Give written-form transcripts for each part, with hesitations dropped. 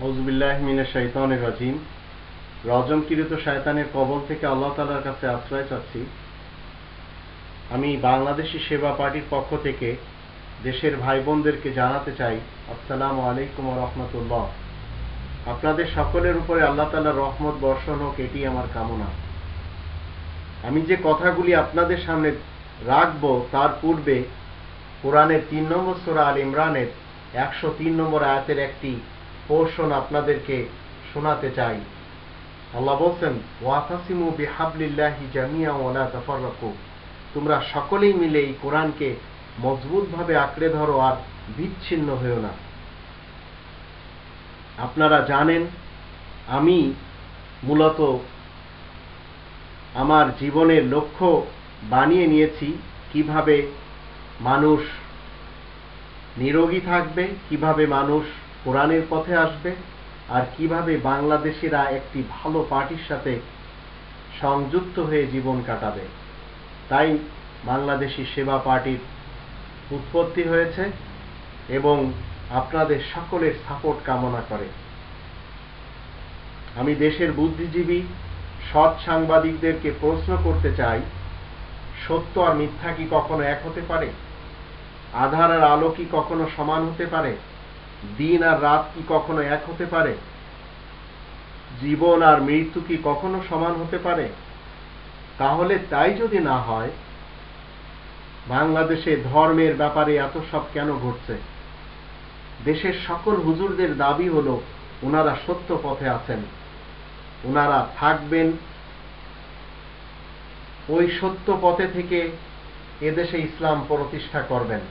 আউযুবিল্লাহি মিনাশ শাইতানির রাজিম। রজমকৃত শয়তানের কবল থেকে আল্লাহ তাআলার কাছে আশ্রয় চাচ্ছি। আমি বাংলাদেশি সেবা পার্টির পক্ষ থেকে দেশের ভাই বোনদেরকে জানাতে চাই, আসসালামু আলাইকুম ওয়া রাহমাতুল্লাহ। আপনাদের সকলের উপরে আল্লাহ তাআলার রহমত বর্ষণ হোক, এটি আমার কামনা। আমি যে কথাগুলি আপনাদের সামনে রাখব তার পূর্বে কোরআনের ৩ নম্বর সূরা আল ইমরানের ১০৩ নম্বর আয়াতের একটি পোরশন আপনাদেরকে শোনাতে চাই। আল্লাহ বলছেন, ওয়াতাসিমু বিহাবলিল্লাহি জামিআন ওয়া লা তাফাররাকু। তোমরা সকলেই মিলে এই কোরআনকে মজবুতভাবে আঁকড়ে ধরো আর বিচ্ছিন্ন হয়ো না। আপনারা জানেন, আমি মূলত আমার জীবনের লক্ষ্য বানিয়ে নিয়েছি কিভাবে মানুষ নিরোগী থাকবে, কিভাবে মানুষ কোরআনের পথে আসবে, আর কিভাবে বাংলাদেশিরা একটি ভালো পার্টির সাথে সংযুক্ত হয়ে জীবন কাটাবে। তাই বাংলাদেশি সেবা পার্টির উৎপত্তি হয়েছে এবং আপনাদের সকলের সাপোর্ট কামনা করে। আমি দেশের বুদ্ধিজীবী সৎ সাংবাদিকদেরকে প্রশ্ন করতে চাই, সত্য আর মিথ্যা কি কখনো এক হতে পারে? আধার আর আলো কি কখনো সমান হতে পারে? দিন আর রাত কি কখনো এক হতে পারে? জীবন আর মৃত্যু কি কখনো সমান হতে পারে? তাহলে তাই যদি না হয়, বাংলাদেশে ধর্মের ব্যাপারে এত সব কেন ঘটছে? দেশের সকল হুজুরদের দাবি হলো ওনারা সত্য পথে আছেন, ওনারা থাকবেন ওই সত্য পথে থেকে এদেশে ইসলাম প্রতিষ্ঠা করবেন।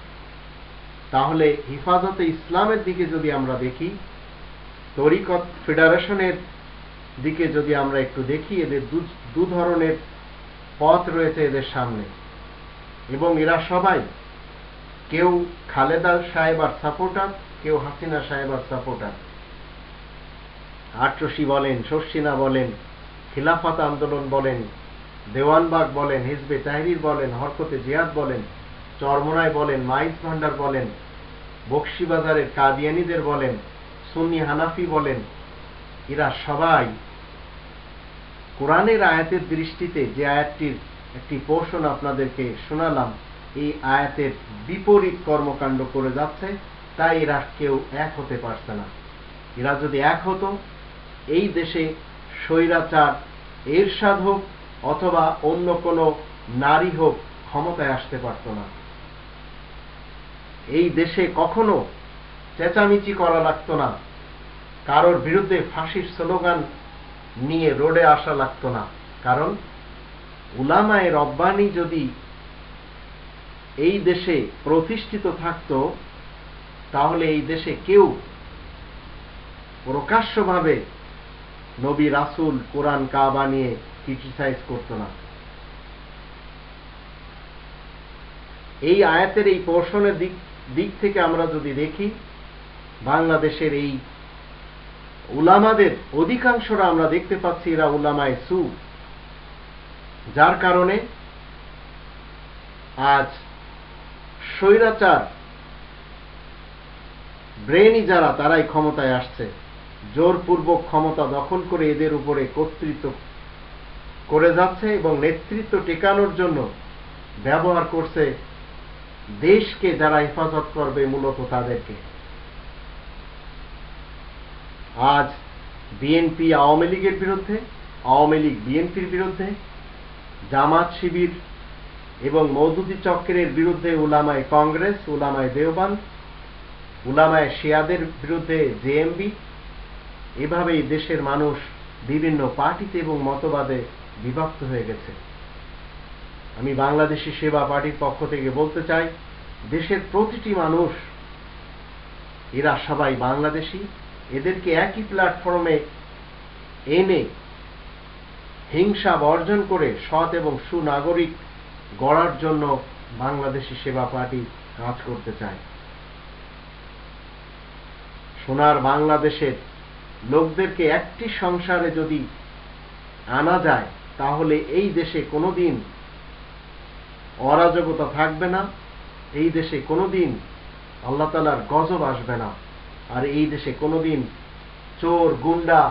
তাহলে হিফাজতে ইসলামের দিকে যদি আমরা দেখি, তরিকত ফেডারেশনের দিকে যদি আমরা একটু দেখি, এদের দু ধরনের পথ রয়েছে এদের সামনে, এবং এরা সবাই কেউ খালেদা সাহেবার সাপোর্টার, কেউ হাসিনা সাহেবার সাপোর্টার। আটরশি বলেন, শর্ষিনা বলেন, খিলাফত আন্দোলন বলেন, দেওয়ানবাগ বলেন, হিজবে তাহরির বলেন, হরকতে জিহাদ বলেন, চরমোনাই বলেন, মাইজ ভান্ডার বলেন, বকশিবাজারের কাদিয়ানীদের বলেন, সুন্নি হানাফি বলেন, এরা সবাই কোরআনের আয়াতের দৃষ্টিতে যে আয়াতটির একটি পোরশন আপনাদেরকে শোনালাম, এই আয়াতের বিপরীত কর্মকাণ্ড করে যাচ্ছে। তাই এরা কেউ এক হতে পারছে না। এরা যদি এক হতো, এই দেশে স্বৈরাচার এরশাদ হোক অথবা অন্য কোনো নারী হোক ক্ষমতায় আসতে পারত না। এই দেশে কখনো চেঁচামেচি করা লাগতো না, কারোর বিরুদ্ধে ফাঁসির স্লোগান নিয়ে রোডে আসা লাগতো না। কারণ উলামায়ে রব্বানী যদি এই দেশে প্রতিষ্ঠিত থাকতো, তাহলে এই দেশে কেউ প্রকাশ্যভাবে নবী রাসূল কোরআন কাবা নিয়ে ক্রিটিসাইজ করত না। এই আয়াতের এই পোরশনের দিক থেকে আমরা যদি দেখি, বাংলাদেশের এই উলামাদের অধিকাংশরা আমরা দেখতে পাচ্ছি এরা উলামায়ে সু, যার কারণে আজ স্বৈরাচার ব্রেনি যারা, তারাই ক্ষমতায় আসছে, জোরপূর্বক ক্ষমতা দখল করে এদের উপরে কর্তৃত্ব করে যাচ্ছে এবং নেতৃত্ব টেকানোর জন্য ব্যবহার করছে দেশকে যারা হেফাজত করবে মূলত তাদেরকে। আজ বিএনপি আওয়ামী লীগের বিরুদ্ধে, আওয়ামী লীগ বিএনপির বিরুদ্ধে, জামাত শিবির এবং মওদুদি চক্রের বিরুদ্ধে উলামায়ে কংগ্রেস, উলামায়ে দেওবন্দ, উলামায়ে শিয়াদের বিরুদ্ধে জেএমবি। এভাবেই দেশের মানুষ বিভিন্ন পার্টিতে এবং মতবাদে বিভক্ত হয়ে গেছে। আমি বাংলাদেশি সেবা পার্টির পক্ষ থেকে বলতে চাই, দেশের প্রতিটি মানুষ এরা সবাই বাংলাদেশি। এদেরকে একই প্ল্যাটফর্মে এনে হিংসা বর্জন করে সৎ এবং সুনাগরিক গড়ার জন্য বাংলাদেশি সেবা পার্টি কাজ করতে চায়। সোনার বাংলাদেশের লোকদেরকে একটি সংসারে যদি আনা যায়, তাহলে এই দেশে কোনোদিন অরাজকতা থাকবে না, এই দেশে কোনোদিন আল্লাহ তাআলার গজব আসবে না, আর এই দেশে কোনোদিন চোর, গুন্ডা,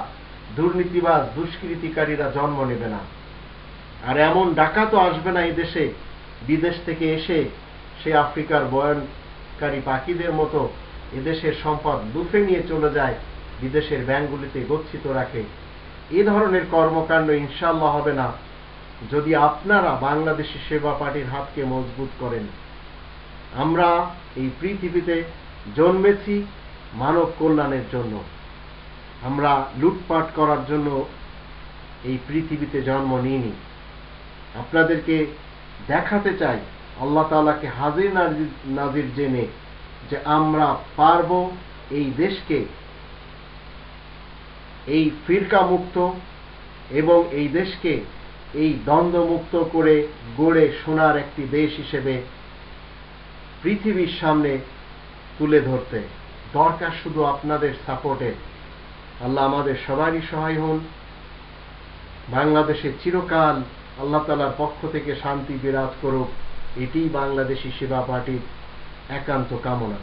দুর্নীতিবাজ, দুষ্কৃতিকারীরা জন্ম নেবে না। আর এমন ডাকাতও আসবে না এই দেশে বিদেশ থেকে এসে সে আফ্রিকার বয়নকারী পাখিদের মতো এদেশের সম্পদ লুফে নিয়ে চলে যায়, বিদেশের ব্যাংকগুলিতে গচ্ছিত রাখে। এ ধরনের কর্মকাণ্ড ইনশাআল্লাহ হবে না যদি আপনারা বাংলাদেশি সেবা পার্টির হাতকে মজবুত করেন। আমরা এই পৃথিবীতে জন্মেছি মানব কল্যাণের জন্য, আমরা লুটপাট করার জন্য এই পৃথিবীতে জন্ম নিইনি। আপনাদেরকে দেখাতে চাই আল্লাহ তাআলাকে হাজির নাজির জেনে যে আমরা পারব এই দেশকে এই ফিরকা মুক্ত এবং এই দেশকে এই দ্বন্দ্বমুক্ত করে গড়ে সোনার একটি দেশ হিসেবে পৃথিবীর সামনে তুলে ধরতে। দরকার শুধু আপনাদের সাপোর্টে। আল্লাহ আমাদের সবারই সহায় হন। বাংলাদেশে চিরকাল আল্লাহ তাআলার পক্ষ থেকে শান্তি বিরাজ করুক, এটিই বাংলাদেশি সেবা পার্টির একান্ত কামনা।